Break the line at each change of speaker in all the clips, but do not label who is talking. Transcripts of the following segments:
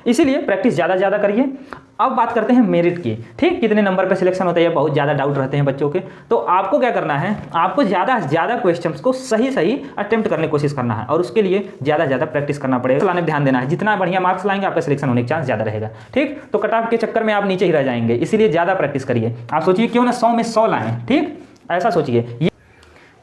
इसीलिए प्रैक्टिस ज़्यादा से ज़्यादा करिए। अब बात करते हैं मेरिट की, ठीक, कितने नंबर पे सिलेक्शन होता है, बहुत ज़्यादा डाउट रहते हैं बच्चों के। तो आपको क्या करना है, आपको ज़्यादा से ज़्यादा क्वेश्चंस को सही सही अटेम्प्ट करने की कोशिश करना है और उसके लिए ज़्यादा से ज़्यादा प्रैक्टिस करना पड़ेगा, लाने पर ध्यान देना है। जितना बढ़िया मार्क्स लाएंगे आपका सिलेक्शन होने का चांस ज़्यादा रहेगा, ठीक। तो कट ऑफ के चक्कर में आप नीचे ही रह जाएंगे, इसीलिए ज़्यादा प्रैक्टिस करिए। आप सोचिए क्यों ना 100 में 100 लाएँ, ठीक, ऐसा सोचिए।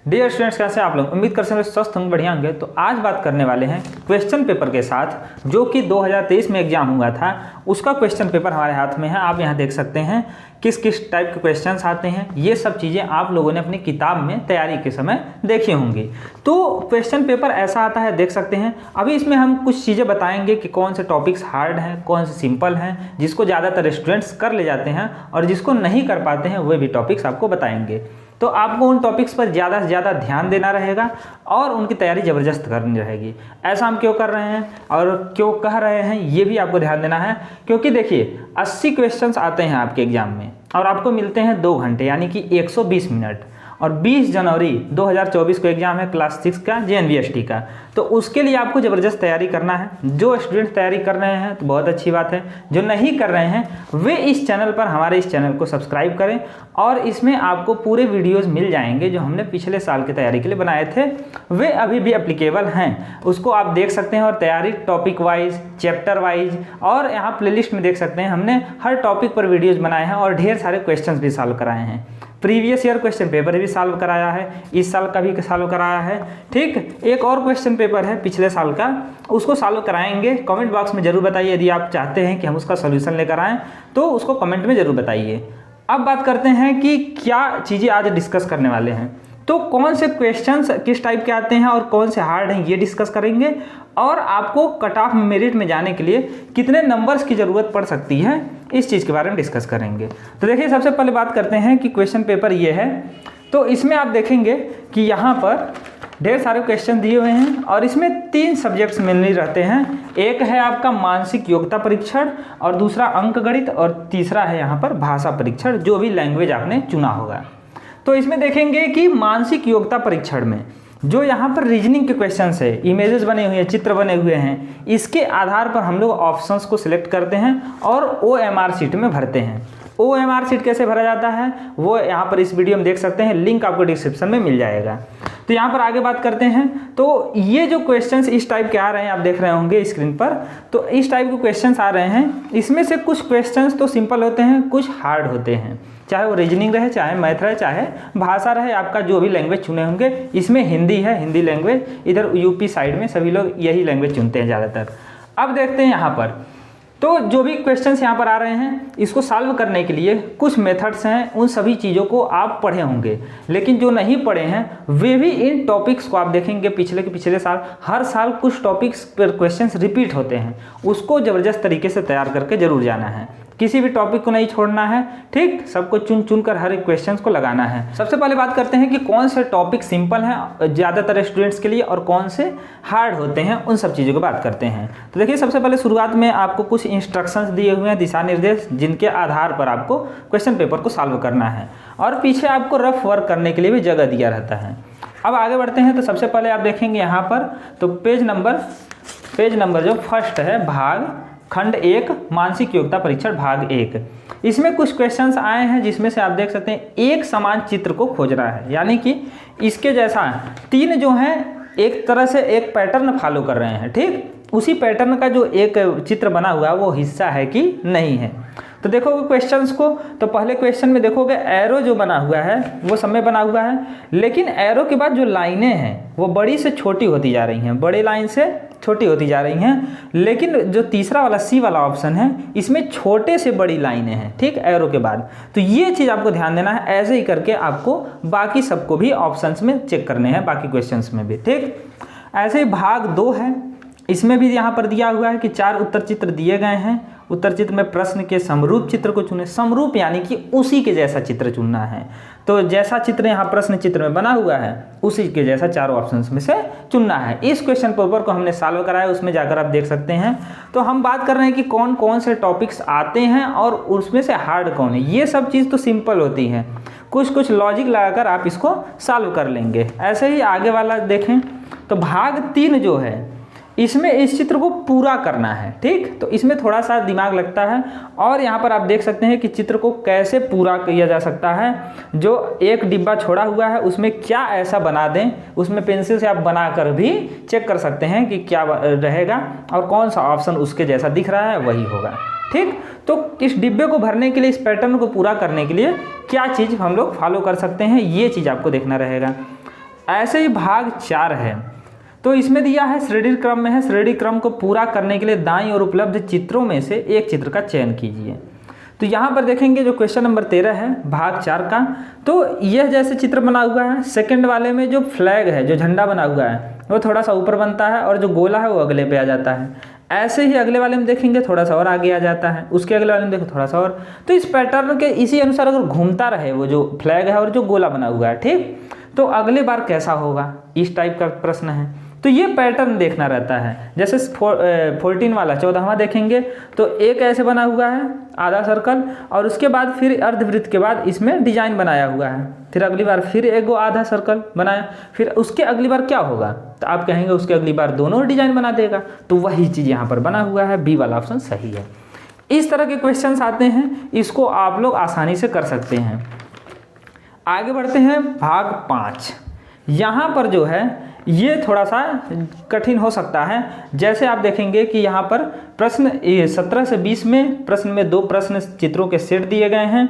डियर स्टूडेंट्स, कैसे आप लोग, उम्मीद करते हैं स्वस्थ होंगे, बढ़िया होंगे। तो आज बात करने वाले हैं क्वेश्चन पेपर के साथ, जो कि 2023 में एग्जाम हुआ था, उसका क्वेश्चन पेपर हमारे हाथ में है। आप यहाँ देख सकते हैं किस किस टाइप के क्वेश्चंस आते हैं, ये सब चीज़ें आप लोगों ने अपनी किताब में तैयारी के समय देखी होंगी। तो क्वेश्चन पेपर ऐसा आता है, देख सकते हैं। अभी इसमें हम कुछ चीज़ें बताएंगे कि कौन से टॉपिक्स हार्ड हैं, कौन से सिंपल हैं, जिसको ज़्यादातर स्टूडेंट्स कर ले जाते हैं, और जिसको नहीं कर पाते हैं वे भी टॉपिक्स आपको बताएंगे। तो आपको उन टॉपिक्स पर ज़्यादा से ज़्यादा ध्यान देना रहेगा और उनकी तैयारी ज़बरदस्त करनी रहेगी। ऐसा हम क्यों कर रहे हैं और क्यों कह रहे हैं, ये भी आपको ध्यान देना है, क्योंकि देखिए 80 क्वेश्चंस आते हैं आपके एग्जाम में और आपको मिलते हैं 2 घंटे, यानी कि 120 मिनट। और 20 जनवरी 2024 को एग्जाम है क्लास 6 का JNVST का। तो उसके लिए आपको ज़बरदस्त तैयारी करना है। जो स्टूडेंट तैयारी कर रहे हैं तो बहुत अच्छी बात है, जो नहीं कर रहे हैं वे इस चैनल पर, हमारे इस चैनल को सब्सक्राइब करें और इसमें आपको पूरे वीडियोस मिल जाएंगे जो हमने पिछले साल की तैयारी के लिए बनाए थे, वे अभी भी एप्लीकेबल हैं। उसको आप देख सकते हैं और तैयारी टॉपिक वाइज, चैप्टर वाइज, और यहाँ प्लेलिस्ट में देख सकते हैं हमने हर टॉपिक पर वीडियोज़ बनाए हैं और ढेर सारे क्वेश्चन भी सॉल्व कराए हैं। प्रीवियस ईयर क्वेश्चन पेपर भी सॉल्व कराया है, इस साल का भी सॉल्व कराया है, ठीक। एक और क्वेश्चन पेपर है पिछले साल का, उसको सॉल्व कराएंगे। कमेंट बॉक्स में जरूर बताइए, यदि आप चाहते हैं कि हम उसका सॉल्यूशन लेकर आएँ तो उसको कमेंट में जरूर बताइए। अब बात करते हैं कि क्या चीज़ें आज डिस्कस करने वाले हैं। तो कौन से क्वेश्चंस किस टाइप के आते हैं और कौन से हार्ड हैं, ये डिस्कस करेंगे। और आपको कट ऑफ मेरिट में जाने के लिए कितने नंबर्स की ज़रूरत पड़ सकती है, इस चीज़ के बारे में डिस्कस करेंगे। तो देखिए, सबसे पहले बात करते हैं कि क्वेश्चन पेपर ये है। तो इसमें आप देखेंगे कि यहाँ पर ढेर सारे क्वेश्चन दिए हुए हैं और इसमें 3 सब्जेक्ट्स मेनली रहते हैं। एक है आपका मानसिक योग्यता परीक्षण, और दूसरा अंक गणित, और तीसरा है यहाँ पर भाषा परीक्षण, जो भी लैंग्वेज आपने चुना होगा। तो इसमें देखेंगे कि मानसिक योग्यता परीक्षण में जो यहाँ पर रीजनिंग के क्वेश्चंस है, इमेजेस बने हुए हैं, चित्र बने हुए हैं, इसके आधार पर हम लोग ऑप्शंस को सिलेक्ट करते हैं और OMR शीट में भरते हैं। OMR शीट कैसे भरा जाता है वो यहाँ पर इस वीडियो में देख सकते हैं, लिंक आपको डिस्क्रिप्शन में मिल जाएगा। तो यहाँ पर आगे बात करते हैं। तो ये जो क्वेश्चंस इस टाइप के आ रहे हैं, आप देख रहे होंगे स्क्रीन पर, तो इस टाइप के क्वेश्चंस आ रहे हैं। इसमें से कुछ क्वेश्चंस तो सिंपल होते हैं, कुछ हार्ड होते हैं, चाहे वो रीजनिंग रहे, चाहे मैथ रहे, चाहे भाषा रहे, आपका जो भी लैंग्वेज चुने होंगे। इसमें हिंदी है, हिंदी लैंग्वेज, इधर यूपी साइड में सभी लोग यही लैंग्वेज चुनते हैं ज़्यादातर। अब देखते हैं यहाँ पर, तो जो भी क्वेश्चंस यहाँ पर आ रहे हैं, इसको सॉल्व करने के लिए कुछ मेथड्स हैं, उन सभी चीज़ों को आप पढ़े होंगे। लेकिन जो नहीं पढ़े हैं वे भी इन टॉपिक्स को आप देखेंगे, पिछले साल हर साल कुछ टॉपिक्स पर क्वेश्चंस रिपीट होते हैं, उसको ज़बरदस्त तरीके से तैयार करके जरूर जाना है। किसी भी टॉपिक को नहीं छोड़ना है, ठीक, सबको चुन कर हर एक क्वेश्चंस को लगाना है। सबसे पहले बात करते हैं कि कौन से टॉपिक सिंपल हैं ज़्यादातर स्टूडेंट्स के लिए और कौन से हार्ड होते हैं, उन सब चीज़ों की बात करते हैं। तो देखिए, सबसे पहले शुरुआत में आपको कुछ इंस्ट्रक्शंस दिए हुए हैं, दिशा निर्देश, जिनके आधार पर आपको क्वेश्चन पेपर को सॉल्व करना है और पीछे आपको रफ वर्क करने के लिए भी जगह दिया रहता है। अब आगे बढ़ते हैं। तो सबसे पहले आप देखेंगे यहाँ पर, तो पेज नंबर जो फर्स्ट है, भाग खंड 1 मानसिक योग्यता परीक्षण भाग 1, इसमें कुछ क्वेश्चंस आए हैं जिसमें से आप देख सकते हैं एक समान चित्र को खोजना है, यानी कि इसके जैसा 3 जो हैं एक तरह से एक पैटर्न फॉलो कर रहे हैं, ठीक। उसी पैटर्न का जो एक चित्र बना हुआ है वो हिस्सा है कि नहीं है। तो देखोगे क्वेश्चंस को, तो पहले क्वेश्चन में देखोगे एरो जो बना हुआ है वो सब में बना हुआ है, लेकिन एरो के बाद जो लाइनें हैं वो बड़ी से छोटी होती जा रही हैं, बड़े लाइन से छोटी होती जा रही हैं। लेकिन जो तीसरा वाला C वाला ऑप्शन है, इसमें छोटे से बड़ी लाइनें हैं, ठीक, एरो के बाद। तो ये चीज़ आपको ध्यान देना है। ऐसे ही करके आपको बाकी सबको भी ऑप्शंस में चेक करने हैं, बाकी क्वेश्चंस में भी, ठीक। ऐसे ही भाग 2 है, इसमें भी यहाँ पर दिया हुआ है कि 4 उत्तर चित्र दिए गए हैं। उत्तर चित्र में प्रश्न के समरूप चित्र को चुने। समरूप यानी कि उसी के जैसा चित्र चुनना है। तो जैसा चित्र यहाँ प्रश्न चित्र में बना हुआ है उसी के जैसा चारों ऑप्शंस में से चुनना है। इस क्वेश्चन पेपर को हमने सॉल्व कराया, उसमें जाकर आप देख सकते हैं। तो हम बात कर रहे हैं कि कौन कौन से टॉपिक्स आते हैं और उसमें से हार्ड कौन है। ये सब चीज़ तो सिंपल होती है, कुछ लॉजिक लगाकर आप इसको सॉल्व कर लेंगे। ऐसे ही आगे वाला देखें तो भाग 3 जो है इसमें इस चित्र को पूरा करना है, ठीक। तो इसमें थोड़ा सा दिमाग लगता है और यहाँ पर आप देख सकते हैं कि चित्र को कैसे पूरा किया जा सकता है। जो एक डिब्बा छोड़ा हुआ है उसमें क्या ऐसा बना दें, उसमें पेंसिल से आप बनाकर भी चेक कर सकते हैं कि क्या रहेगा और कौन सा ऑप्शन उसके जैसा दिख रहा है वही होगा, ठीक। तो इस डिब्बे को भरने के लिए, इस पैटर्न को पूरा करने के लिए क्या चीज़ हम लोग फॉलो कर सकते हैं, ये चीज़ आपको देखना रहेगा। ऐसे ही भाग 4 है, तो इसमें दिया है श्रेणी क्रम में है, श्रेणी क्रम को पूरा करने के लिए दाईं ओर उपलब्ध चित्रों में से एक चित्र का चयन कीजिए। तो यहाँ पर देखेंगे जो क्वेश्चन नंबर 13 है भाग 4 का, तो यह जैसे चित्र बना हुआ है, सेकंड वाले में जो फ्लैग है, जो झंडा बना हुआ है वो थोड़ा सा ऊपर बनता है और जो गोला है वो अगले पे आ जाता है। ऐसे ही अगले वाले में देखेंगे थोड़ा सा और आगे आ जाता है, उसके अगले वाले में देखो थोड़ा सा और। तो इस पैटर्न के इसी अनुसार अगर घूमता रहे वो जो फ्लैग है और जो गोला बना हुआ है, ठीक, तो अगले बार कैसा होगा, इस टाइप का प्रश्न है। तो ये पैटर्न देखना रहता है। जैसे 14 वाला 14वां देखेंगे तो एक ऐसे बना हुआ है आधा सर्कल और उसके बाद फिर अर्धवृत्त के बाद इसमें डिजाइन बनाया हुआ है, फिर अगली बार फिर एक आधा सर्कल बनाया, फिर उसके अगली बार क्या होगा, तो आप कहेंगे उसके अगली बार दोनों डिजाइन बना देगा। तो वही चीज़ यहाँ पर बना हुआ है, बी वाला ऑप्शन सही है। इस तरह के क्वेश्चंस आते हैं, इसको आप लोग आसानी से कर सकते हैं। आगे बढ़ते हैं भाग 5। यहाँ पर जो है ये थोड़ा सा कठिन हो सकता है। जैसे आप देखेंगे कि यहाँ पर प्रश्न 17 से 20 में प्रश्न में 2 प्रश्न चित्रों के सेट दिए गए हैं,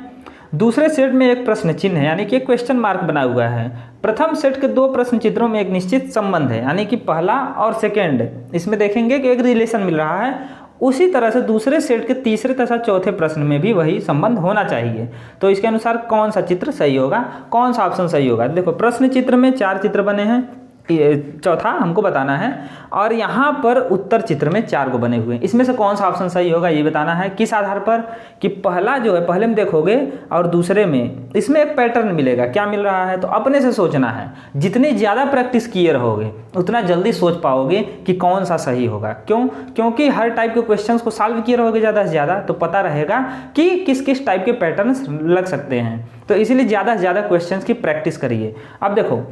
दूसरे सेट में एक प्रश्न चिन्ह है यानी कि एक क्वेश्चन मार्क बना हुआ है। प्रथम सेट के 2 प्रश्न चित्रों में एक निश्चित संबंध है यानी कि पहला और सेकेंड, इसमें देखेंगे कि एक रिलेशन मिल रहा है। उसी तरह से दूसरे सेट के तीसरे तथा चौथे प्रश्न में भी वही संबंध होना चाहिए। तो इसके अनुसार कौन सा चित्र सही होगा, कौन सा ऑप्शन सही होगा। देखो प्रश्न चित्र में 4 चित्र बने हैं, चौथा हमको बताना है, और यहाँ पर उत्तर चित्र में 4 को बने हुए हैं। इसमें से कौन सा ऑप्शन सही होगा ये बताना है। किस आधार पर कि पहला जो है पहले में देखोगे और दूसरे में इसमें एक पैटर्न मिलेगा, क्या मिल रहा है, तो अपने से सोचना है। जितनी ज़्यादा प्रैक्टिस किए रहोगे उतना जल्दी सोच पाओगे कि कौन सा सही होगा। क्यों? क्योंकि हर टाइप के क्वेश्चंस को सॉल्व किए रहोगे ज़्यादा से ज़्यादा तो पता रहेगा कि किस किस टाइप के पैटर्न्स लग सकते हैं। तो इसीलिए ज़्यादा से ज़्यादा क्वेश्चंस की प्रैक्टिस करिए। अब देखो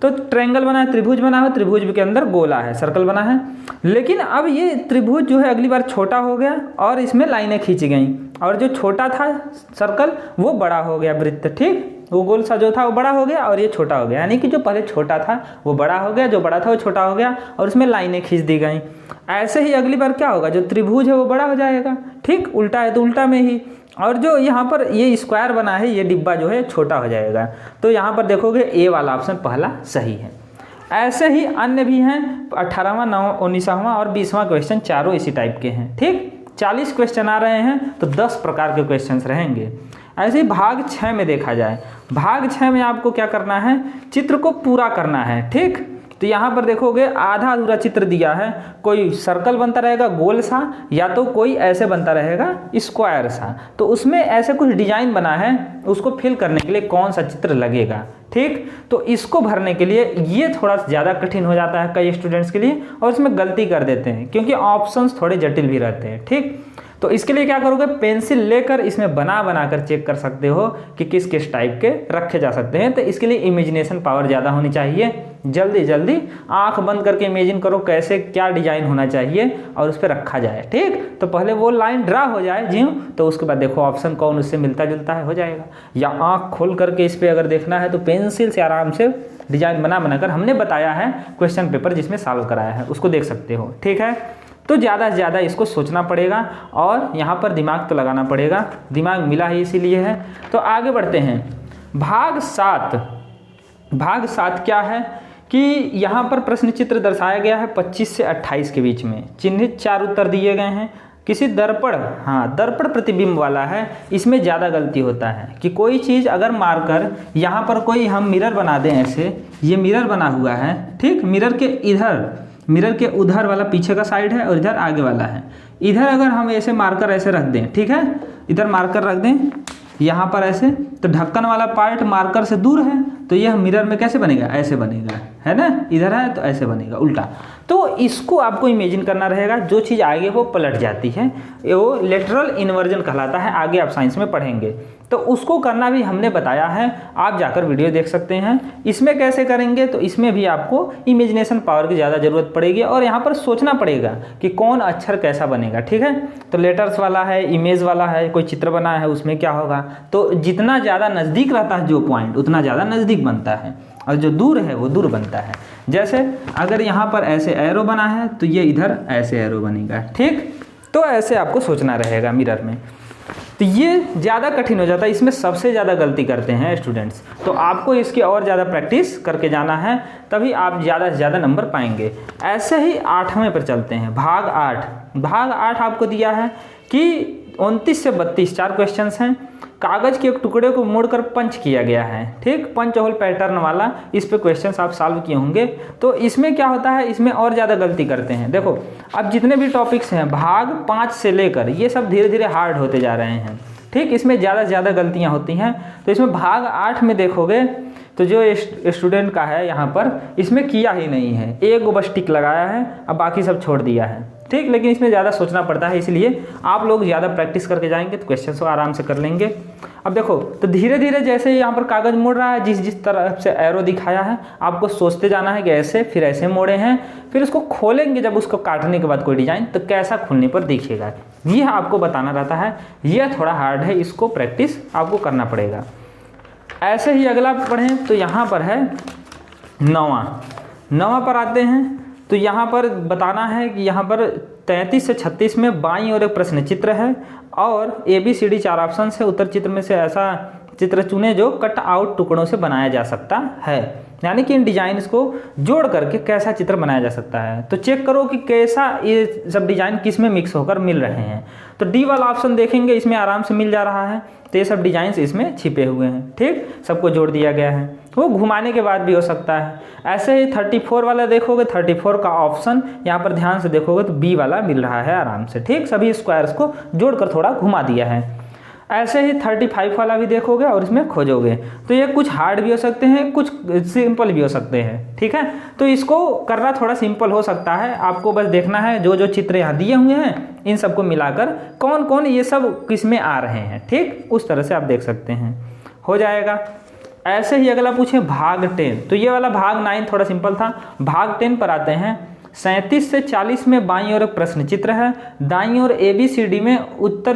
तो ट्रायंगल बना है, त्रिभुज बना है, त्रिभुज के अंदर गोला है, सर्कल बना है, लेकिन अब ये त्रिभुज जो है अगली बार छोटा हो गया और इसमें लाइनें खींची गई और जो छोटा था सर्कल वो बड़ा हो गया वृत्त, ठीक, वो गोल सा जो था वो बड़ा हो गया और ये छोटा हो गया, यानी कि जो पहले छोटा था वो बड़ा हो गया, जो बड़ा था वो छोटा हो गया और उसमें लाइनें खींच दी गई। ऐसे ही अगली बार क्या होगा, जो त्रिभुज है वो बड़ा हो जाएगा, ठीक, उल्टा है तो उल्टा में ही, और जो यहाँ पर ये स्क्वायर बना है ये डिब्बा जो है छोटा हो जाएगा। तो यहाँ पर देखोगे ए वाला ऑप्शन पहला सही है। ऐसे ही अन्य भी हैं, 18वां 19वां और 20वां क्वेश्चन चारों इसी टाइप के हैं, ठीक। 40 क्वेश्चन आ रहे हैं तो 10 प्रकार के क्वेश्चंस रहेंगे। ऐसे ही भाग 6 में देखा जाए, भाग 6 में आपको क्या करना है, चित्र को पूरा करना है, ठीक। तो यहाँ पर देखोगे आधा अधूरा चित्र दिया है, कोई सर्कल बनता रहेगा गोल सा या तो कोई ऐसे बनता रहेगा स्क्वायर सा, तो उसमें ऐसे कुछ डिजाइन बना है, उसको फिल करने के लिए कौन सा चित्र लगेगा, ठीक। तो इसको भरने के लिए ये थोड़ा ज़्यादा कठिन हो जाता है कई स्टूडेंट्स के लिए और इसमें गलती कर देते हैं क्योंकि ऑप्शंस थोड़े जटिल भी रहते हैं, ठीक। तो इसके लिए क्या करोगे, पेंसिल लेकर इसमें बना कर चेक कर सकते हो कि किस किस टाइप के रखे जा सकते हैं। तो इसके लिए इमेजिनेशन पावर ज़्यादा होनी चाहिए। जल्दी जल्दी आंख बंद करके इमेजिन करो कैसे क्या डिजाइन होना चाहिए और उस पर रखा जाए, ठीक। तो पहले वो लाइन ड्रा हो जाए ज्यों, तो उसके बाद देखो ऑप्शन कौन उससे मिलता जुलता है, हो जाएगा। या आंख खोल करके इस पर अगर देखना है तो पेंसिल से आराम से डिजाइन बना कर हमने बताया है क्वेश्चन पेपर जिसमें सॉल्व कराया है उसको देख सकते हो, ठीक है। तो ज़्यादा से ज़्यादा इसको सोचना पड़ेगा और यहाँ पर दिमाग तो लगाना पड़ेगा, दिमाग मिला ही इसीलिए है। तो आगे बढ़ते हैं, भाग 7। भाग 7 क्या है कि यहाँ पर प्रश्न चित्र दर्शाया गया है 25 से 28 के बीच में, चिन्हित 4 उत्तर दिए गए हैं। किसी दर्पण, हाँ दर्पण प्रतिबिंब वाला है, इसमें ज़्यादा गलती होता है कि कोई चीज़ अगर मारकर यहाँ पर कोई हम मिरर बना दें, ऐसे ये मिरर बना हुआ है, ठीक, मिरर के इधर, मिरर के उधर वाला पीछे का साइड है और इधर आगे वाला है। इधर अगर हम ऐसे मार्कर ऐसे रख दें, ठीक है, इधर मार्कर रख दें यहाँ पर ऐसे, तो ढक्कन वाला पार्ट मार्कर से दूर है तो यह मिरर में कैसे बनेगा, ऐसे बनेगा, है ना, इधर है तो ऐसे बनेगा उल्टा। तो इसको आपको इमेजिन करना रहेगा, जो चीज़ आगे वो पलट जाती है वो लेटरल इन्वर्जन कहलाता है, आगे आप साइंस में पढ़ेंगे। तो उसको करना भी हमने बताया है, आप जाकर वीडियो देख सकते हैं। इसमें कैसे करेंगे, तो इसमें भी आपको इमेजिनेशन पावर की ज़्यादा ज़रूरत पड़ेगी और यहाँ पर सोचना पड़ेगा कि कौन अक्षर कैसा बनेगा, ठीक है। तो लेटर्स वाला है, इमेज वाला है, कोई चित्र बना है उसमें क्या होगा, तो जितना ज़्यादा नज़दीक रहता है जो पॉइंट उतना ज़्यादा नज़दीक बनता है और जो दूर है वो दूर बनता है। जैसे अगर यहाँ पर ऐसे एरो बना है तो ये इधर ऐसे एरो बनेगा, ठीक। तो ऐसे आपको सोचना रहेगा मिरर में। तो ये ज़्यादा कठिन हो जाता है, इसमें सबसे ज़्यादा गलती करते हैं स्टूडेंट्स। तो आपको इसकी और ज़्यादा प्रैक्टिस करके जाना है, तभी आप ज़्यादा से ज़्यादा नंबर पाएंगे। ऐसे ही 8वें पर चलते हैं, भाग 8। भाग 8 आपको दिया है कि 29 से 32 4 क्वेश्चंस हैं। कागज़ के एक टुकड़े को मोड़कर पंच किया गया है, ठीक, पंच होल पैटर्न वाला। इस पे क्वेश्चंस आप सॉल्व किए होंगे। तो इसमें क्या होता है, इसमें और ज़्यादा गलती करते हैं। देखो अब जितने भी टॉपिक्स हैं भाग 5 से लेकर ये सब धीरे धीरे हार्ड होते जा रहे हैं, ठीक। इसमें ज़्यादा से ज़्यादा गलतियाँ होती हैं। तो इसमें भाग 8 में देखोगे तो जो स्टूडेंट का है यहाँ पर, इसमें किया ही नहीं है, एक बस टिक लगाया है, अब बाकी सब छोड़ दिया है, ठीक। लेकिन इसमें ज़्यादा सोचना पड़ता है, इसलिए आप लोग ज़्यादा प्रैक्टिस करके जाएंगे तो क्वेश्चन को आराम से कर लेंगे। अब देखो तो धीरे धीरे जैसे यहाँ पर कागज़ मोड़ रहा है, जिस तरफ से एरो दिखाया है आपको सोचते जाना है कि ऐसे, फिर ऐसे मोड़े हैं, फिर उसको खोलेंगे जब उसको काटने के बाद कोई डिज़ाइन तो कैसा खुलने पर दिखेगा, ये आपको बताना रहता है। यह थोड़ा हार्ड है, इसको प्रैक्टिस आपको करना पड़ेगा। ऐसे ही अगला पढ़ें तो यहाँ पर है 9वां पर आते हैं। तो यहाँ पर बताना है कि यहाँ पर 33 से 36 में बाईं ओर एक प्रश्न चित्र है और ABCD 4 ऑप्शन है। उत्तर चित्र में से ऐसा चित्र चुने जो कट आउट टुकड़ों से बनाया जा सकता है, यानी कि इन डिजाइन्स को जोड़ करके कैसा चित्र बनाया जा सकता है। तो चेक करो कि कैसा ये सब डिजाइन किस में मिक्स होकर मिल रहे हैं। तो D वाला ऑप्शन देखेंगे, इसमें आराम से मिल जा रहा है। तो ये सब डिजाइन्स इसमें छिपे हुए हैं, ठीक, सबको जोड़ दिया गया है। वो घुमाने के बाद भी हो सकता है। ऐसे ही 34 वाला देखोगे, 34 का ऑप्शन यहाँ पर ध्यान से देखोगे तो B वाला मिल रहा है आराम से, ठीक। सभी स्क्वायर्स को जोड़कर थोड़ा घुमा दिया है। ऐसे ही 35 वाला भी देखोगे और इसमें खोजोगे तो ये कुछ हार्ड भी हो सकते हैं, कुछ सिंपल भी हो सकते हैं, ठीक है। तो इसको करना थोड़ा सिंपल हो सकता है। आपको बस देखना है जो जो चित्र यहाँ दिए हुए हैं इन सबको मिलाकर कौन कौन ये सब किस में आ रहे हैं, ठीक, उस तरह से आप देख सकते हैं, हो जाएगा। ऐसे ही अगला पूछे भाग 10। तो ये वाला भाग 9 थोड़ा सिंपल था। भाग 10 पर आते हैं। 37 से 40 में बाईं ओर एक प्रश्न चित्र है, दाईं ओर ABCD में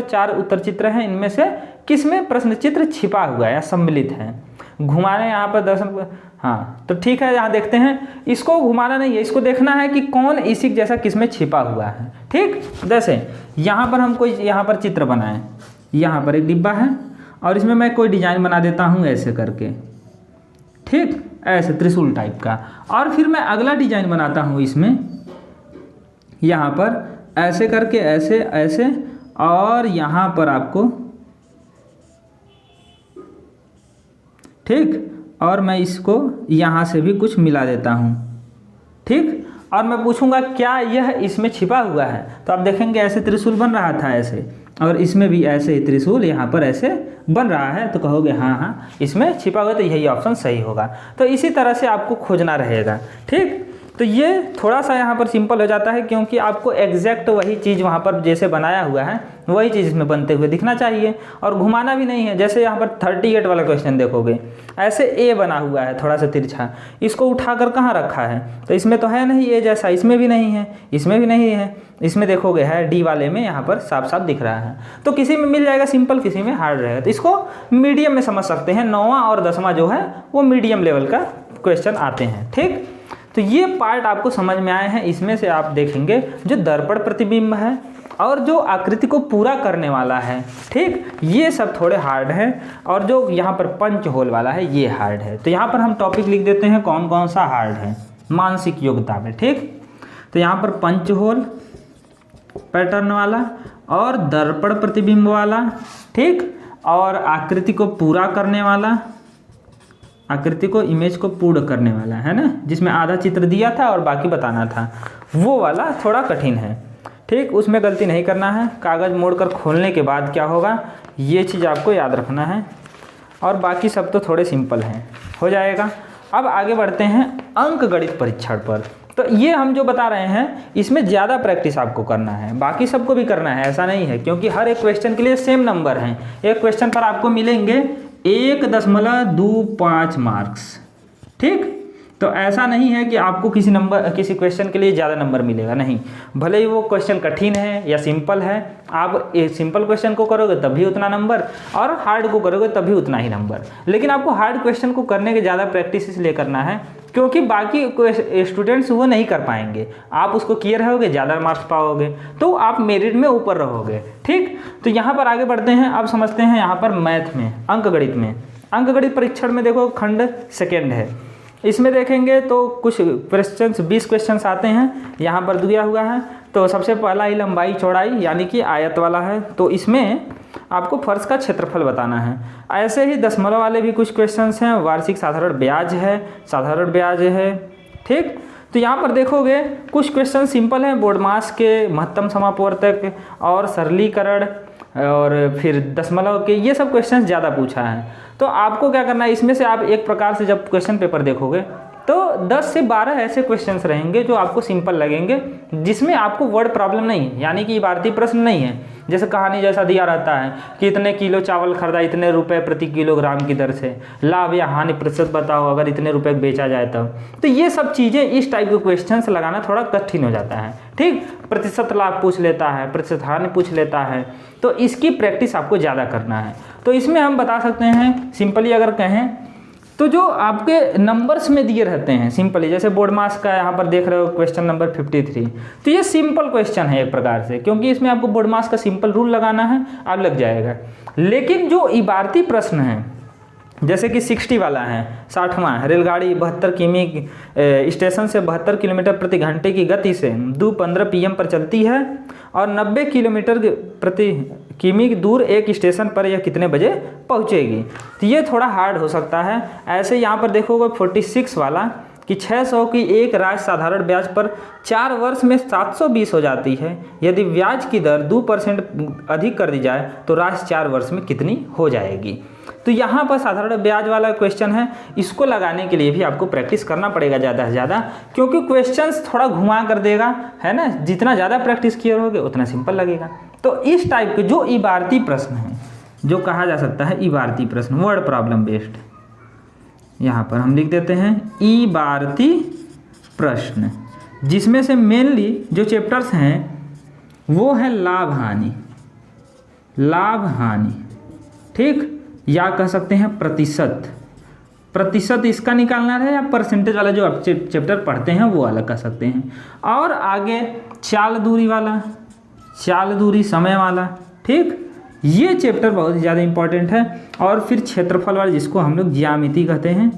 4 उत्तर चित्र हैं। इनमें से किस में प्रश्न चित्र छिपा हुआ है या सम्मिलित है। घुमाने यहाँ पर दर्शन, हाँ तो ठीक है, यहाँ देखते हैं। इसको घुमाना नहीं है, इसको देखना है कि कौन इसी जैसा किस में छिपा हुआ है, ठीक। जैसे यहाँ पर हम कोई यहाँ पर चित्र बनाएं, यहाँ पर एक डिब्बा है और इसमें मैं कोई डिजाइन बना देता हूँ ऐसे करके, ठीक, ऐसे त्रिशूल टाइप का। और फिर मैं अगला डिजाइन बनाता हूँ इसमें, यहाँ पर ऐसे करके, ऐसे ऐसे, और यहाँ पर आपको, ठीक, और मैं इसको यहाँ से भी कुछ मिला देता हूँ, ठीक। और मैं पूछूंगा क्या यह इसमें छिपा हुआ है, तो आप देखेंगे ऐसे त्रिशूल बन रहा था ऐसे, और इसमें भी ऐसे ही त्रिशूल यहाँ पर ऐसे बन रहा है। तो कहोगे हाँ इसमें छिपा हुआ, तो यही ऑप्शन सही होगा। तो इसी तरह से आपको खोजना रहेगा, ठीक। तो ये थोड़ा सा यहाँ पर सिंपल हो जाता है क्योंकि आपको एग्जैक्ट वही चीज़ वहाँ पर जैसे बनाया हुआ है वही चीज़ इसमें बनते हुए दिखना चाहिए और घुमाना भी नहीं है। जैसे यहाँ पर 38 वाला क्वेश्चन देखोगे, ऐसे ए बना हुआ है थोड़ा सा तिरछा, इसको उठाकर कहाँ रखा है, तो इसमें तो है नहीं ए जैसा, इसमें भी नहीं है, इसमें भी नहीं है, इसमें देखोगे है डी वाले में यहाँ पर साफ साफ दिख रहा है। तो किसी में मिल जाएगा सिंपल, किसी में हार्ड रहेगा। तो इसको मीडियम में समझ सकते हैं। 9वां और 10वां जो है वो मीडियम लेवल का क्वेश्चन आते हैं, ठीक। तो ये पार्ट आपको समझ में आए हैं। इसमें से आप देखेंगे जो दर्पण प्रतिबिंब है और जो आकृति को पूरा करने वाला है, ठीक, ये सब थोड़े हार्ड हैं। और जो यहाँ पर पंच होल वाला है ये हार्ड है। तो यहाँ पर हम टॉपिक लिख देते हैं कौन कौन सा हार्ड है मानसिक योग्यता में, ठीक। तो यहाँ पर पंच होल पैटर्न वाला और दर्पण प्रतिबिंब वाला, ठीक, और आकृति को पूरा करने वाला, आकृति को इमेज को पूर्ण करने वाला है ना, जिसमें आधा चित्र दिया था और बाकी बताना था, वो वाला थोड़ा कठिन है, ठीक। उसमें गलती नहीं करना है। कागज़ मोड़कर खोलने के बाद क्या होगा ये चीज़ आपको याद रखना है। और बाकी सब तो थोड़े सिंपल हैं, हो जाएगा। अब आगे बढ़ते हैं अंक गणित परीक्षण पर। तो ये हम जो बता रहे हैं इसमें ज़्यादा प्रैक्टिस आपको करना है, बाकी सबको भी करना है, ऐसा नहीं है, क्योंकि हर एक क्वेश्चन के लिए सेम नंबर हैं। एक क्वेश्चन पर आपको मिलेंगे 1.25 मार्क्स, ठीक। तो ऐसा नहीं है कि आपको किसी क्वेश्चन के लिए ज़्यादा नंबर मिलेगा, नहीं। भले ही वो क्वेश्चन कठिन है या सिंपल है, आप एक सिंपल क्वेश्चन को करोगे तब भी उतना नंबर, और हार्ड को करोगे तब भी उतना ही नंबर। लेकिन आपको हार्ड क्वेश्चन को करने के ज़्यादा प्रैक्टिस इसलिए करना है क्योंकि बाकी स्टूडेंट्स वो नहीं कर पाएंगे, आप उसको किए रहोगे ज़्यादा मार्क्स पाओगे, तो आप मेरिट में ऊपर रहोगे, ठीक। तो यहाँ पर आगे बढ़ते हैं, अब समझते हैं यहाँ पर मैथ में, अंकगणित में। अंकगणित परीक्षण में देखो खंड सेकेंड है, इसमें देखेंगे तो कुछ क्वेश्चंस 20 क्वेश्चंस आते हैं, यहाँ पर दिया हुआ है। तो सबसे पहला ही लंबाई चौड़ाई यानी कि आयत वाला है, तो इसमें आपको फर्श का क्षेत्रफल बताना है। ऐसे ही दशमलव वाले भी कुछ क्वेश्चंस हैं, वार्षिक साधारण ब्याज है, ठीक। तो यहाँ पर देखोगे कुछ क्वेश्चन सिंपल हैं, बोर्ड मास के, महत्तम समापवर्तक और सरलीकरण, और फिर दशमलव के, ये सब क्वेश्चन ज़्यादा पूछा है। तो आपको क्या करना है, इसमें से आप एक प्रकार से जब क्वेश्चन पेपर देखोगे तो 10 से 12 ऐसे क्वेश्चंस रहेंगे जो आपको सिंपल लगेंगे, जिसमें आपको वर्ड प्रॉब्लम नहीं है, यानी कि इबारती प्रश्न नहीं है। जैसे कहानी जैसा दिया रहता है कि इतने किलो चावल खरीदा इतने रुपए प्रति किलोग्राम की दर से, लाभ या हानि प्रतिशत बताओ अगर इतने रुपए बेचा जाए तब। तो ये सब चीज़ें, इस टाइप के क्वेश्चंस लगाना थोड़ा कठिन हो जाता है, ठीक। प्रतिशत लाभ पूछ लेता है, प्रतिशत हानि पूछ लेता है, तो इसकी प्रैक्टिस आपको ज़्यादा करना है। तो इसमें हम बता सकते हैं सिंपली अगर कहें तो जो आपके नंबर्स में दिए रहते हैं सिंपली, जैसे बोर्ड मास का यहाँ पर देख रहे हो क्वेश्चन नंबर 53, तो ये सिंपल क्वेश्चन है एक प्रकार से, क्योंकि इसमें आपको बोर्ड मास का सिंपल रूल लगाना है, आप लग जाएगा। लेकिन जो इबारती प्रश्न है, जैसे कि 60 वाला है, 60वां, रेलगाड़ी 72 किमी स्टेशन से 72 किलोमीटर प्रति घंटे की गति से 2:15 PM पर चलती है और 90 किलोमीटर प्रति किमी दूर एक स्टेशन पर यह कितने बजे पहुंचेगी। तो ये थोड़ा हार्ड हो सकता है। ऐसे यहाँ पर देखोगे 46 वाला कि 600 की एक राशि साधारण ब्याज पर 4 वर्ष में 720 हो जाती है। यदि ब्याज की दर 2% अधिक कर दी जाए तो राशि 4 वर्ष में कितनी हो जाएगी। तो यहाँ पर साधारण ब्याज वाला क्वेश्चन है, इसको लगाने के लिए भी आपको प्रैक्टिस करना पड़ेगा ज़्यादा से ज़्यादा, क्योंकि क्वेश्चंस थोड़ा घुमा कर देगा, है ना। जितना ज़्यादा प्रैक्टिस किए रहोगे उतना सिंपल लगेगा। तो इस टाइप के जो इबारती प्रश्न हैं, जो कहा जा सकता है इबारती प्रश्न, वर्ड प्रॉब्लम बेस्ड, यहाँ पर हम लिख देते हैं इबारती प्रश्न, जिसमें से मेनली जो चैप्टर्स हैं वो है लाभ हानि, ठीक, या कह सकते हैं प्रतिशत इसका निकालना है, या परसेंटेज वाला जो आप चैप्टर पढ़ते हैं वो अलग कर सकते हैं। और आगे चाल दूरी समय वाला, ठीक, ये चैप्टर बहुत ही ज़्यादा इंपॉर्टेंट है। और फिर क्षेत्रफल वाला, जिसको हम लोग ज्यामिति कहते हैं,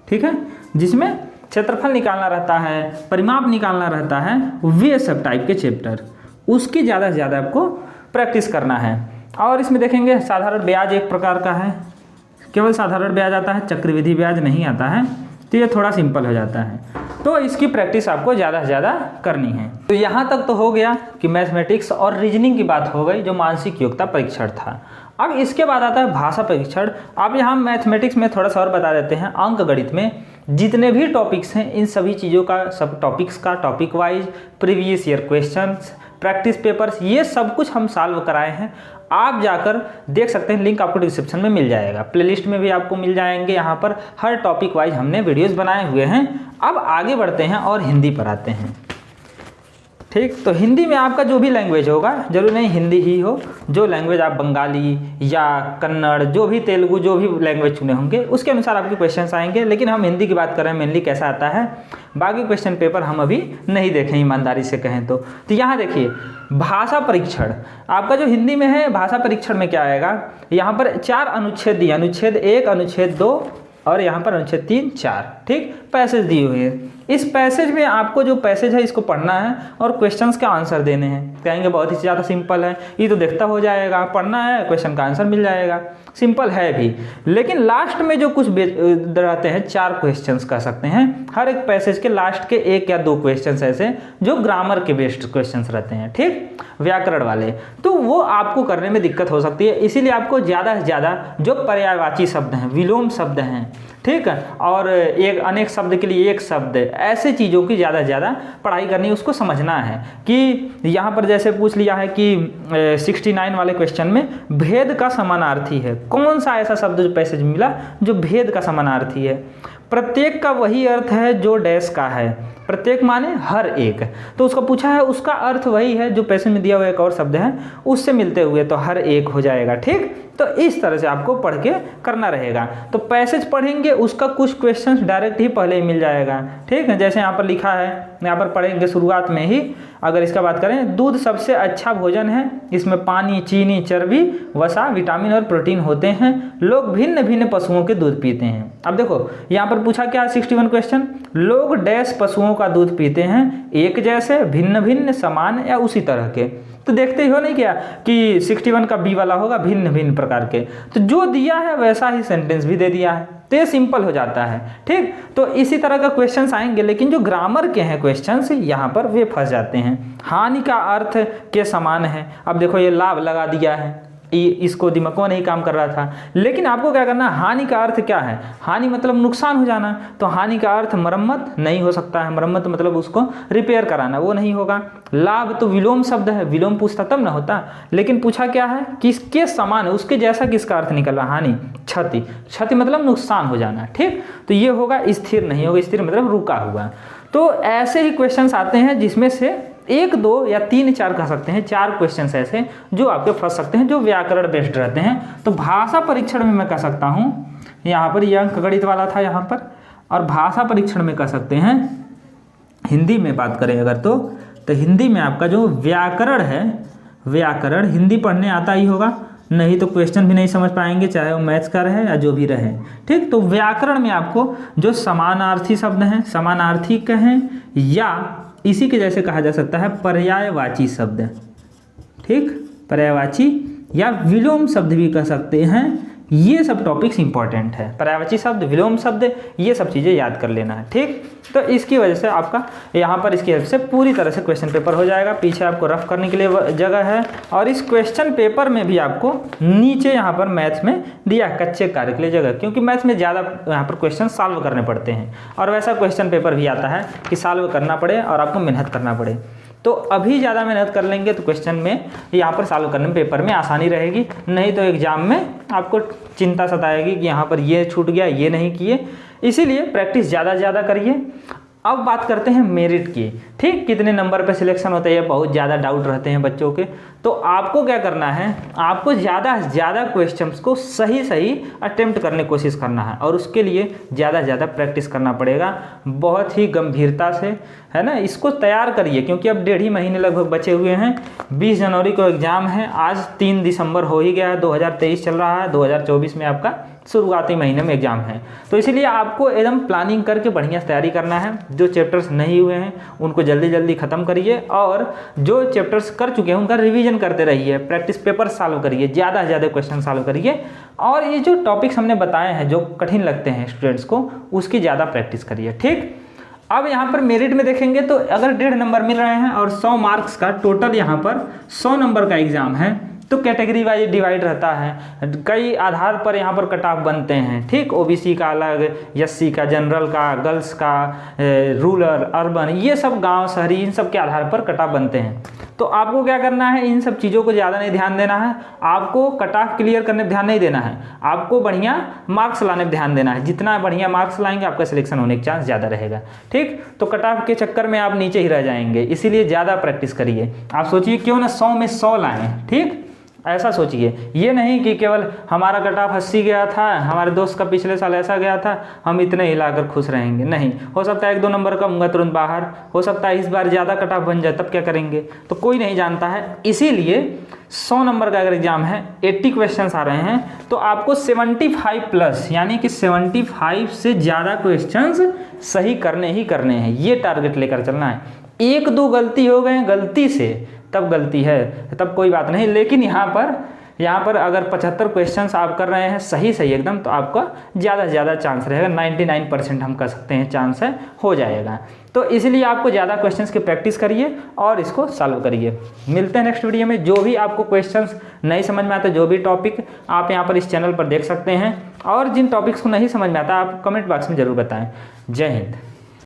ठीक है, जिसमें क्षेत्रफल निकालना रहता है, परिमाप निकालना रहता है, वे सब टाइप के चैप्टर, उसकी ज़्यादा से ज़्यादा आपको प्रैक्टिस करना है। और इसमें देखेंगे साधारण ब्याज एक प्रकार का है, केवल साधारण ब्याज आता है, चक्रवृद्धि ब्याज नहीं आता है, तो ये थोड़ा सिंपल हो जाता है। तो इसकी प्रैक्टिस आपको ज़्यादा से ज़्यादा करनी है। तो यहाँ तक तो हो गया कि मैथमेटिक्स और रीजनिंग की बात हो गई, जो मानसिक योग्यता परीक्षण था। अब इसके बाद आता है भाषा परीक्षण। अब यहाँ मैथमेटिक्स में थोड़ा सा और बता देते हैं, अंकगणित में जितने भी टॉपिक्स हैं, इन सभी चीज़ों का, सब टॉपिक्स का topic wise previous year questions, practice papers, ये सब कुछ हम सॉल्व कराए हैं। आप जाकर देख सकते हैं, लिंक आपको डिस्क्रिप्शन में मिल जाएगा, प्लेलिस्ट में भी आपको मिल जाएंगे। यहाँ पर हर टॉपिक वाइज हमने वीडियोस बनाए हुए हैं। अब आगे बढ़ते हैं और हिंदी पर आते हैं, ठीक। तो हिंदी में आपका जो भी लैंग्वेज होगा, जरूरी नहीं हिंदी ही हो, जो लैंग्वेज आप बंगाली या कन्नड़, जो भी तेलुगु, जो भी लैंग्वेज चुने होंगे उसके अनुसार आपके क्वेश्चंस आएंगे। लेकिन हम हिंदी की बात कर रहे हैं, मेनली कैसा आता है, बाकी क्वेश्चन पेपर हम अभी नहीं देखें, ईमानदारी से कहें तो। यहाँ देखिए भाषा परीक्षण, आपका जो हिंदी में है, भाषा परीक्षण में क्या आएगा, यहाँ पर 4 अनुच्छेद दिए, अनुच्छेद 1, अनुच्छेद 2 और यहाँ पर अनुच्छेद 3, 4, ठीक, पैसेज दिए हुए हैं। इस पैसेज में आपको जो पैसेज है इसको पढ़ना है और क्वेश्चंस का आंसर देने हैं। कहेंगे बहुत ही ज़्यादा सिंपल है, ये तो देखता हो जाएगा, पढ़ना है, क्वेश्चन का आंसर मिल जाएगा, सिंपल है भी। लेकिन लास्ट में जो कुछ रहते हैं, 4 क्वेश्चंस कह सकते हैं, हर एक पैसेज के लास्ट के 1 या 2 क्वेश्चंस ऐसे जो ग्रामर के बेस्ड क्वेश्चंस रहते हैं, ठीक, व्याकरण वाले, तो वो आपको करने में दिक्कत हो सकती है। इसीलिए आपको ज़्यादा से ज़्यादा जो पर्यायवाची शब्द हैं, विलोम शब्द हैं, ठीक है, और एक अनेक शब्द के लिए एक शब्द, ऐसे चीज़ों की ज़्यादा से ज़्यादा पढ़ाई करनी, उसको समझना है कि यहाँ पर जैसे पूछ लिया है कि 69 वाले क्वेश्चन में भेद का समानार्थी है, कौन सा ऐसा शब्द जो पैसेज मिला जो भेद का समानार्थी है। प्रत्येक का वही अर्थ है जो डैश का है, प्रत्येक माने हर एक, तो उसका पूछा है उसका अर्थ वही है जो पैसेज में दिया हुआ एक और शब्द है उससे मिलते हुए, तो हर एक हो जाएगा। ठीक, तो इस तरह से आपको पढ़ के करना रहेगा। तो पैसेज पढ़ेंगे उसका कुछ क्वेश्चंस डायरेक्ट ही पहले ही मिल जाएगा। ठीक है, जैसे यहाँ पर लिखा है, यहाँ पर पढ़ेंगे शुरुआत में ही, अगर इसका बात करें, दूध सबसे अच्छा भोजन है, इसमें पानी, चीनी, चर्बी, वसा, विटामिन और प्रोटीन होते हैं, लोग भिन्न भिन्न पशुओं के दूध पीते हैं। अब देखो यहाँ पर पूछा क्या, 61 क्वेश्चन, लोग डैश पशुओं का दूध पीते हैं, एक जैसे, भिन्न भिन्न, समान या उसी तरह के। तो देखते ही हो नहीं क्या कि 61 का बी वाला होगा भिन्न भिन्न प्रकार के, तो जो दिया है वैसा ही सेंटेंस भी दे दिया है, तो ये सिंपल हो जाता है। ठीक, तो इसी तरह का क्वेश्चंस आएंगे, लेकिन जो ग्रामर के हैं क्वेश्चंस यहाँ पर वे फंस जाते हैं। हानि का अर्थ के समान है, अब देखो ये लाभ लगा दिया है, इसको दिमाग को नहीं काम कर रहा था, लेकिन आपको क्या करना, हानि का अर्थ क्या है, हानि मतलब नुकसान हो जाना, तो हानि का अर्थ मरम्मत नहीं हो सकता है, मरम्मत मतलब उसको रिपेयर कराना, वो नहीं होगा। लाभ तो विलोम शब्द है, विलोम पूछता तब ना होता, लेकिन पूछा क्या है, किसके समान है, उसके जैसा किसका अर्थ निकल रहा, हानि, क्षति, क्षति मतलब नुकसान हो जाना। ठीक, तो ये होगा, स्थिर नहीं होगा, स्थिर मतलब रुका हुआ। तो ऐसे ही क्वेश्चंस आते हैं जिसमें से 1, 2 या 3, 4 कह सकते हैं, 4 क्वेश्चंस ऐसे जो आपके फंस सकते हैं, जो व्याकरण बेस्ड रहते हैं। तो भाषा परीक्षण में मैं कह सकता हूँ, यहाँ पर यह अंक गणित वाला था यहाँ पर, और भाषा परीक्षण में कह सकते हैं, हिंदी में बात करें अगर तो हिंदी में आपका जो व्याकरण है, व्याकरण हिंदी पढ़ने आता ही होगा, नहीं तो क्वेश्चन भी नहीं समझ पाएंगे, चाहे वो मैथ्स का रहे या जो भी रहे। ठीक, तो व्याकरण में आपको जो समानार्थी शब्द हैं, समानार्थी कहें या इसी के जैसे कहा जा सकता है पर्यायवाची शब्द। ठीक, पर्यायवाची या विलोम शब्द भी कह सकते हैं, ये सब टॉपिक्स इंपॉर्टेंट है। पर्यायवाची शब्द, विलोम शब्द, ये सब चीज़ें याद कर लेना है। ठीक, तो इसकी वजह से आपका यहाँ पर इसकी हेल्प से पूरी तरह से क्वेश्चन पेपर हो जाएगा। पीछे आपको रफ करने के लिए जगह है, और इस क्वेश्चन पेपर में भी आपको नीचे यहाँ पर मैथ्स में दिया कच्चे कार्य के लिए जगह, क्योंकि मैथ्स में ज़्यादा यहाँ पर क्वेश्चन सॉल्व करने पड़ते हैं, और वैसा क्वेश्चन पेपर भी आता है कि सॉल्व करना पड़े और आपको मेहनत करना पड़े। तो अभी ज़्यादा मेहनत कर लेंगे तो क्वेश्चन में यहाँ पर सॉल्व करने में पेपर में आसानी रहेगी, नहीं तो एग्जाम में आपको चिंता सताएगी कि यहाँ पर ये छूट गया, ये नहीं किए। इसीलिए प्रैक्टिस ज़्यादा से ज़्यादा करिए। अब बात करते हैं मेरिट की। ठीक, कितने नंबर पे सिलेक्शन होता है, ये बहुत ज़्यादा डाउट रहते हैं बच्चों के। तो आपको क्या करना है, आपको ज़्यादा से ज़्यादा क्वेश्चंस को सही सही अटेम्प्ट करने की कोशिश करना है, और उसके लिए ज़्यादा से ज़्यादा प्रैक्टिस करना पड़ेगा, बहुत ही गंभीरता से, है ना। इसको तैयार करिए, क्योंकि अब 1.5 महीने लगभग बचे हुए हैं। 20 जनवरी को एग्ज़ाम है, आज 3 दिसंबर हो ही गया है, 2023 चल रहा है, 2024 में आपका शुरुआती महीने में एग्जाम है। तो इसलिए आपको एकदम प्लानिंग करके बढ़िया तैयारी करना है। जो चैप्टर्स नहीं हुए हैं उनको जल्दी जल्दी ख़त्म करिए, और जो चैप्टर्स कर चुके हैं उनका रिवीजन करते रहिए, प्रैक्टिस पेपर सॉल्व करिए, ज़्यादा से ज़्यादा क्वेश्चन सॉल्व करिए, और ये जो टॉपिक्स हमने बताए हैं जो कठिन लगते हैं स्टूडेंट्स को, उसकी ज़्यादा प्रैक्टिस करिए। ठीक, अब यहाँ पर मेरिट में देखेंगे तो अगर 1.5 नंबर मिल रहे हैं और 100 मार्क्स का टोटल यहाँ पर 100 नंबर का एग्ज़ाम है, तो कैटेगरी वाइज डिवाइड रहता है, कई आधार पर यहाँ पर कट ऑफ बनते हैं। ठीक, ओबीसी का अलग, एससी का, जनरल का, गर्ल्स का, रूरल, अर्बन, ये सब गांव, शहरी, इन सब के आधार पर कट ऑफ बनते हैं। तो आपको क्या करना है, इन सब चीज़ों को ज़्यादा नहीं ध्यान देना है, आपको कट ऑफ क्लियर करने पर ध्यान नहीं देना है, आपको बढ़िया मार्क्स लाने पर ध्यान देना है। जितना बढ़िया मार्क्स लाएंगे आपका सिलेक्शन होने का चांस ज़्यादा रहेगा। ठीक, तो कट ऑफ के चक्कर में आप नीचे ही रह जाएंगे, इसीलिए ज़्यादा प्रैक्टिस करिए। आप सोचिए क्यों ना 100 में 100 लाएँ। ठीक, ऐसा सोचिए, ये नहीं कि केवल हमारा कट ऑफ 80 गया था, हमारे दोस्त का पिछले साल ऐसा गया था, हम इतने ही लाकर खुश रहेंगे। नहीं, हो सकता है 1-2 नंबर कम होगा तुरंत बाहर, हो सकता है इस बार ज़्यादा कट ऑफ बन जाए, तब क्या करेंगे, तो कोई नहीं जानता है। इसीलिए 100 नंबर का अगर एग्जाम है, 80 क्वेश्चन आ रहे हैं, तो आपको 75 प्लस, यानी कि 75 से ज़्यादा क्वेश्चन सही करने ही करने हैं, ये टारगेट लेकर चलना है। 1-2 गलती हो गए गलती से, तब गलती है, तब कोई बात नहीं, लेकिन यहाँ पर अगर 75 क्वेश्चंस आप कर रहे हैं सही एकदम, तो आपका ज़्यादा से ज़्यादा चांस रहेगा, 99% हम कह सकते हैं चांस है, हो जाएगा। तो इसलिए आपको ज़्यादा क्वेश्चंस की प्रैक्टिस करिए और इसको सॉल्व करिए। मिलते हैं नेक्स्ट वीडियो में। जो भी आपको क्वेश्चंस नहीं समझ में आता, जो भी टॉपिक आप यहाँ पर इस चैनल पर देख सकते हैं, और जिन टॉपिक्स को नहीं समझ में आता आप कमेंट बॉक्स में ज़रूर बताएं। जय हिंद।